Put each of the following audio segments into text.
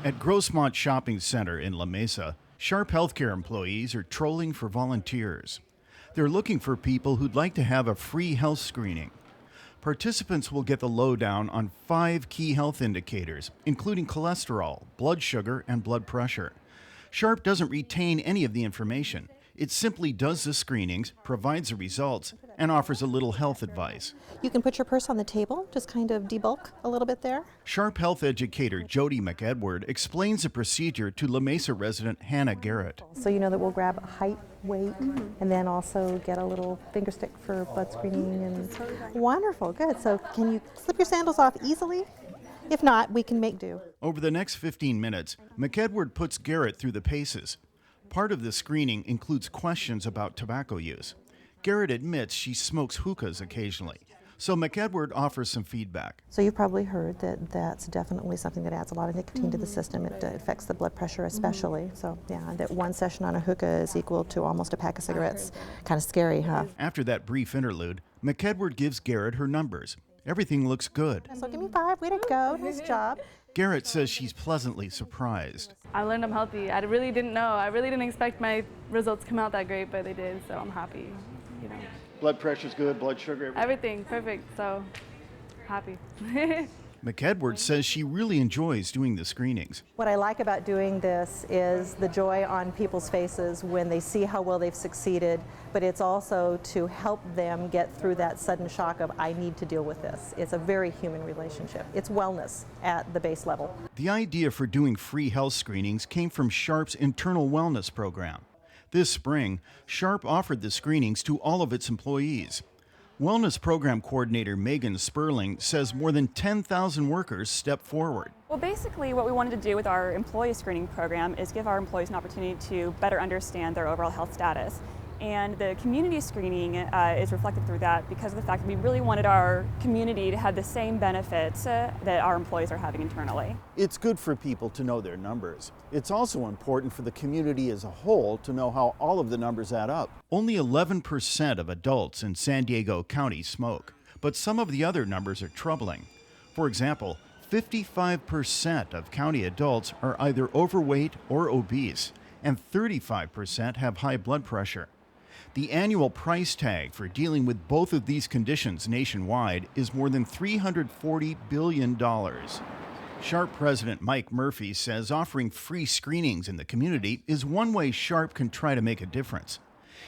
At Grossmont Shopping Center in La Mesa, Sharp Healthcare employees are trolling for volunteers. They're looking for people who'd like to have a free health screening. Participants will get the lowdown on 5 key health indicators, including cholesterol, blood sugar, and blood pressure. Sharp doesn't retain any of the information. It simply does the screenings, provides the results, and offers a little health advice. You can put your purse on the table, just kind of debulk a little bit there. Sharp health educator Jody McEdward explains the procedure to La Mesa resident Hannah Garrett. So you know that we'll grab height, weight, and then also get a little finger stick for blood screening. And wonderful, good. So can you slip your sandals off easily? If not, we can make do. Over the next 15 minutes, McEdward puts Garrett through the paces. Part of the screening includes questions about tobacco use. Garrett admits she smokes hookahs occasionally, so McEdward offers some feedback. So you've probably heard that that's definitely something that adds a lot of nicotine to the system. It affects the blood pressure especially. So yeah, that one session on a hookah is equal to almost a pack of cigarettes. Kind of scary, huh? After that brief interlude, McEdward gives Garrett her numbers. Everything looks good. So give me 5, way to go, nice job. Garrett says she's pleasantly surprised. I learned I'm healthy. I really didn't know. I really didn't expect my results to come out that great, but they did, so I'm happy. You know. Blood pressure's good, blood sugar, Everything perfect, so happy. McEdward says she really enjoys doing the screenings. What I like about doing this is the joy on people's faces when they see how well they've succeeded, but it's also to help them get through that sudden shock of, I need to deal with this. It's a very human relationship. It's wellness at the base level. The idea for doing free health screenings came from Sharp's internal wellness program. This spring, Sharp offered the screenings to all of its employees. Wellness Program Coordinator Megan Sperling says more than 10,000 workers stepped forward. Well, basically what we wanted to do with our employee screening program is give our employees an opportunity to better understand their overall health status. And the community screening is reflected through that because of the fact that we really wanted our community to have the same benefits that our employees are having internally. It's good for people to know their numbers. It's also important for the community as a whole to know how all of the numbers add up. Only 11% of adults in San Diego County smoke, but some of the other numbers are troubling. For example, 55% of county adults are either overweight or obese, and 35% have high blood pressure. The annual price tag for dealing with both of these conditions nationwide is more than $340 billion. Sharp President Mike Murphy says offering free screenings in the community is one way Sharp can try to make a difference.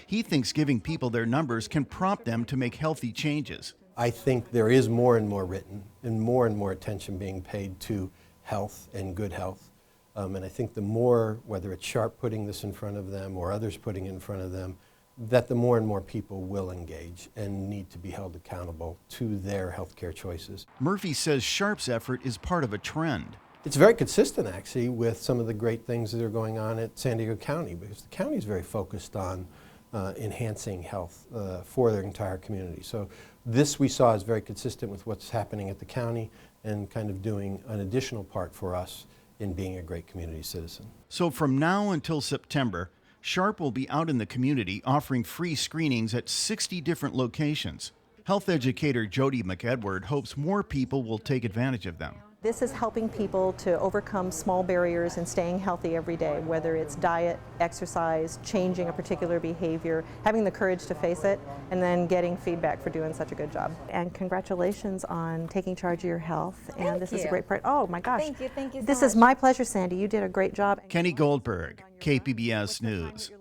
He thinks giving people their numbers can prompt them to make healthy changes. I think there is more and more written and more attention being paid to health and good health. And I think the more, whether it's Sharp putting this in front of them or others putting it in front of them, that the more and more people will engage and need to be held accountable to their healthcare choices. Murphy says Sharp's effort is part of a trend. It's very consistent, actually, with some of the great things that are going on at San Diego County, because the county is very focused on enhancing health for their entire community. So this we saw is very consistent with what's happening at the county and kind of doing an additional part for us in being a great community citizen. So from now until September, Sharp will be out in the community offering free screenings at 60 different locations. Health educator Jody McEdward hopes more people will take advantage of them. This is helping people to overcome small barriers in staying healthy every day, whether it's diet, exercise, changing a particular behavior, having the courage to face it, and then getting feedback for doing such a good job. And congratulations on taking charge of your health. And this is a great part. Oh my gosh. Thank you so This much. is my pleasure, Sandy. You did a great job. Kenny Goldberg, KPBS News.